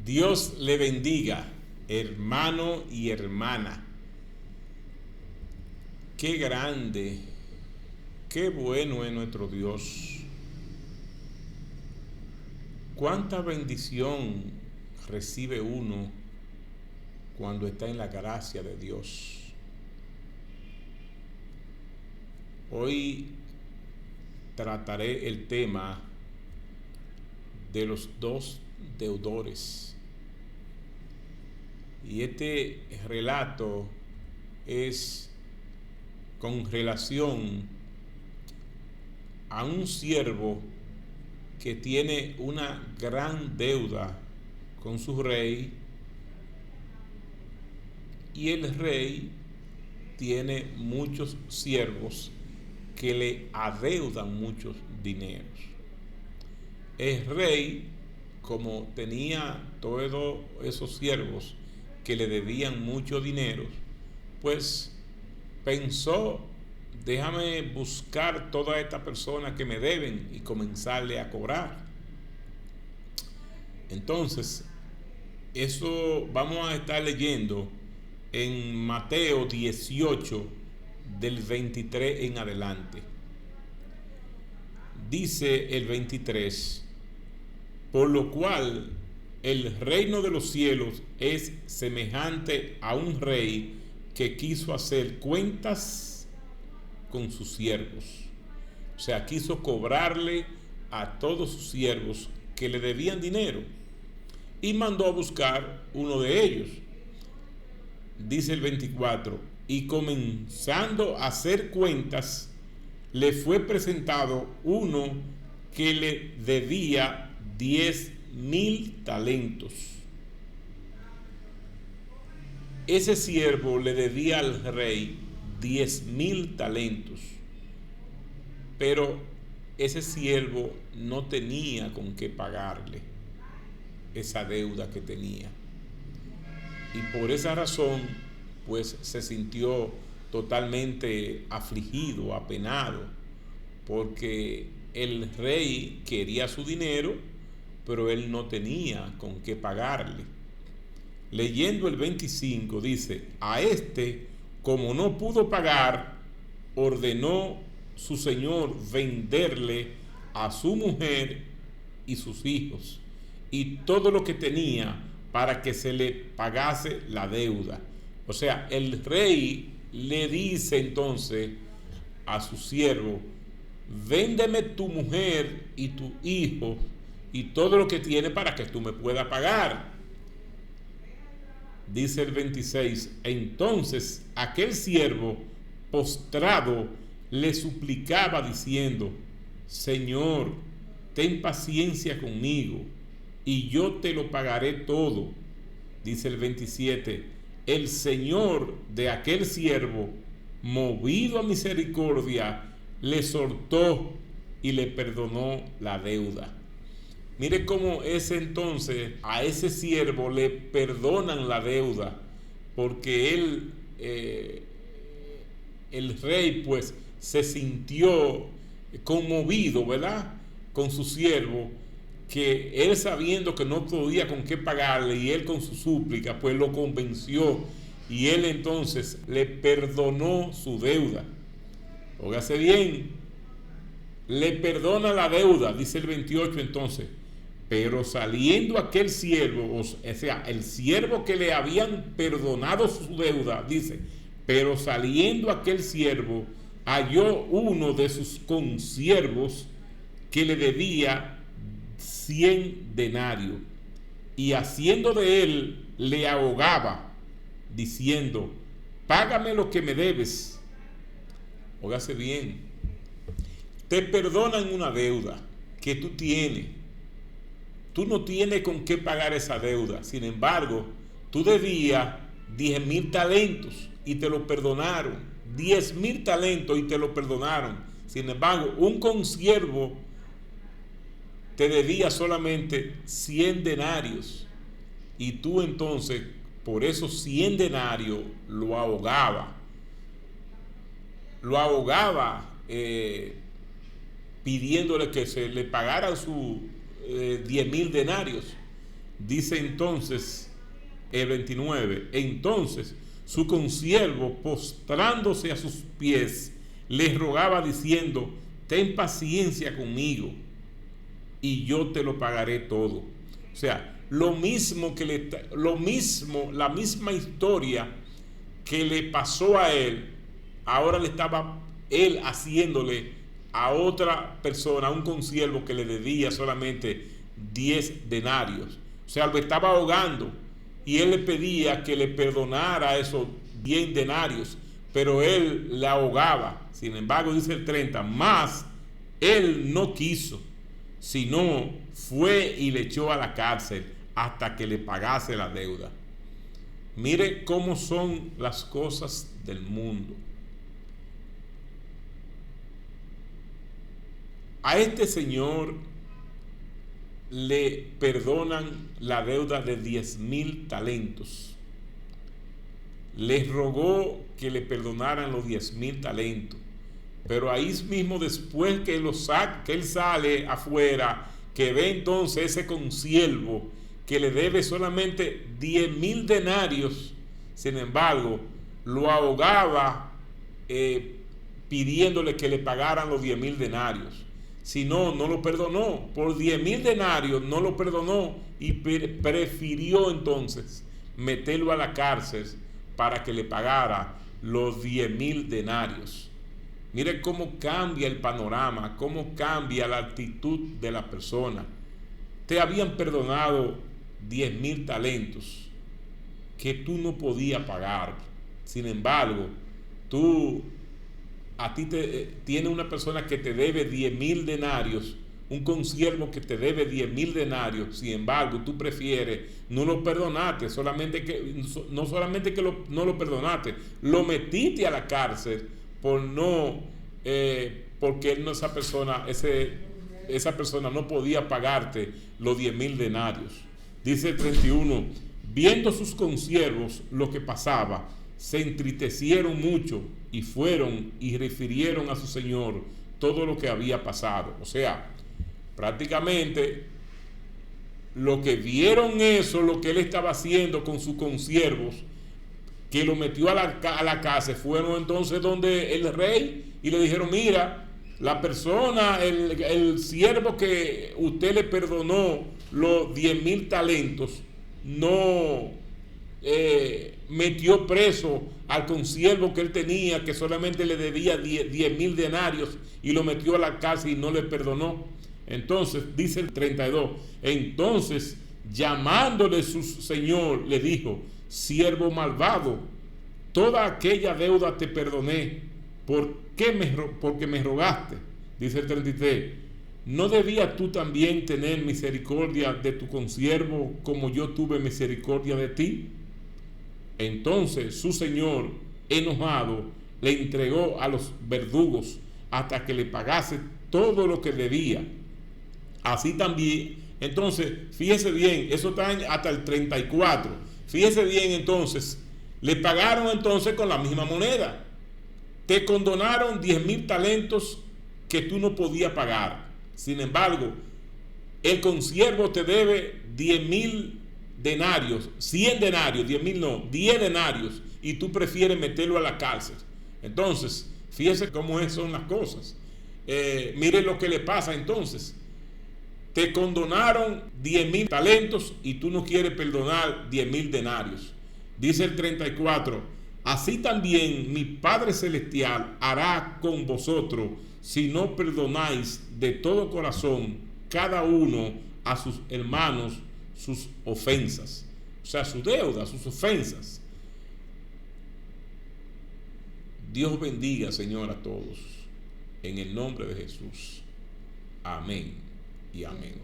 Dios le bendiga, hermano y hermana. Qué grande, qué bueno es nuestro Dios. Cuánta bendición recibe uno cuando está en la gracia de Dios. Hoy trataré el tema de los dos deudores. Y este relato es con relación a un siervo que tiene una gran deuda con su rey, y el rey tiene muchos siervos que le adeudan muchos dineros. El rey, como tenía todos esos siervos que le debían mucho dinero, pues pensó: déjame buscar todas estas personas que me deben y comenzarle a cobrar. Entonces, eso vamos a estar leyendo en Mateo 18, del 23 en adelante. Dice el 23: por lo cual el reino de los cielos es semejante a un rey que quiso hacer cuentas con sus siervos. O sea, quiso cobrarle a todos sus siervos que le debían dinero, y mandó a buscar uno de ellos. Dice el 24: y comenzando a hacer cuentas, le fue presentado uno que le debía 10,000 talentos. Ese siervo le debía al rey 10,000 talentos, pero ese siervo no tenía con qué pagarle esa deuda que tenía, y por esa razón pues se sintió totalmente afligido, apenado, porque el rey quería su dinero, pero él no tenía con qué pagarle. Leyendo el 25 dice: a este, como no pudo pagar, ordenó su señor venderle a su mujer y sus hijos y todo lo que tenía para que se le pagase la deuda. O sea, el rey le dice entonces a su siervo: véndeme tu mujer y tu hijo y todo lo que tiene para que tú me puedas pagar. Dice el 26: entonces aquel siervo, postrado, le suplicaba diciendo: Señor, ten paciencia conmigo y yo te lo pagaré todo. Dice el 27: el señor de aquel siervo, movido a misericordia, le soltó y le perdonó la deuda. Mire cómo entonces a ese siervo le perdonan la deuda, porque él, el rey, pues se sintió conmovido, ¿verdad?, con su siervo, que él, sabiendo que no podía con qué pagarle, y él con su súplica pues lo convenció, y él entonces le perdonó su deuda. Óigase bien, le perdona la deuda. Dice el 28 entonces: pero saliendo aquel siervo, o sea, el siervo que le habían perdonado su deuda, dice, pero saliendo aquel siervo, halló uno de sus consiervos que le debía 100 denarios, y haciendo de él, le ahogaba, diciendo: págame lo que me debes. Óigase bien, te perdonan una deuda que tú tienes. Tú no tienes con qué pagar esa deuda. Sin embargo, tú debías 10,000 talentos y te lo perdonaron. 10,000 talentos y te lo perdonaron. Sin embargo, un consiervo te debía solamente 100 denarios. Y tú entonces, por esos 100 denarios, lo ahogaba. Lo ahogaba pidiéndole que se le pagara sus 10,000 denarios. Dice entonces el 29, entonces su consiervo, postrándose a sus pies, le rogaba diciendo: ten paciencia conmigo y yo te lo pagaré todo. O sea, la misma historia que le pasó a él, ahora le estaba él haciéndole a otra persona, a un consiervo que le debía solamente 10 denarios. O sea, lo estaba ahogando y él le pedía que le perdonara esos 10 denarios, pero él la ahogaba. Sin embargo, dice el 30, más él no quiso, sino fue y le echó a la cárcel hasta que le pagase la deuda. Mire cómo son las cosas del mundo. A este señor le perdonan la deuda de 10,000 talentos. Le rogó que le perdonaran los 10,000 talentos. Pero ahí mismo, después que él sale afuera, que ve entonces ese consiervo que le debe solamente 10,000 denarios, sin embargo, lo ahogaba pidiéndole que le pagaran los 10,000 denarios. Si no, no lo perdonó. Por 10,000 denarios no lo perdonó y prefirió entonces meterlo a la cárcel para que le pagara los 10,000 denarios. Mire cómo cambia el panorama, cómo cambia la actitud de la persona. Te habían perdonado 10,000 talentos que tú no podías pagar. Sin embargo, a ti tiene una persona que te debe 10,000 denarios, un consiervo que te debe 10,000 denarios. Sin embargo, tú prefieres no lo perdonaste, no solamente que no lo perdonaste, lo metiste a la cárcel porque esa persona no podía pagarte los 10,000 denarios. Dice el 31, viendo sus consiervos lo que pasaba, se entristecieron mucho y fueron y refirieron a su señor todo lo que había pasado. O sea, prácticamente lo que vieron eso, lo que él estaba haciendo con sus consiervos, que lo metió a la cárcel, fueron entonces donde el rey y le dijeron: mira, la persona, el siervo que usted le perdonó los 10,000 talentos, no metió preso al consiervo que él tenía, que solamente le debía 10,000 denarios, y lo metió a la cárcel y no le perdonó. Entonces, dice el 32, entonces llamándole su señor, le dijo: siervo malvado, toda aquella deuda te perdoné, porque me rogaste. Dice el 33, ¿no debías tú también tener misericordia de tu consiervo como yo tuve misericordia de ti? Entonces su señor, enojado, le entregó a los verdugos hasta que le pagase todo lo que debía. Así también, entonces, fíjese bien, eso está hasta el 34. Fíjese bien, entonces, le pagaron entonces con la misma moneda. Te condonaron 10,000 talentos que tú no podías pagar. Sin embargo, el consiervo te debe 10,000 denarios, 100 denarios, 10,000 no, 10 denarios, y tú prefieres meterlo a la cárcel. Entonces, fíjese cómo son las cosas. Mire lo que le pasa entonces. Te condonaron 10,000 talentos y tú no quieres perdonar 10,000 denarios. Dice el 34, así también mi Padre Celestial hará con vosotros si no perdonáis de todo corazón cada uno a sus hermanos sus ofensas. O sea, su deuda, sus ofensas. Dios bendiga, Señor, a todos. En el nombre de Jesús. Amén y amén.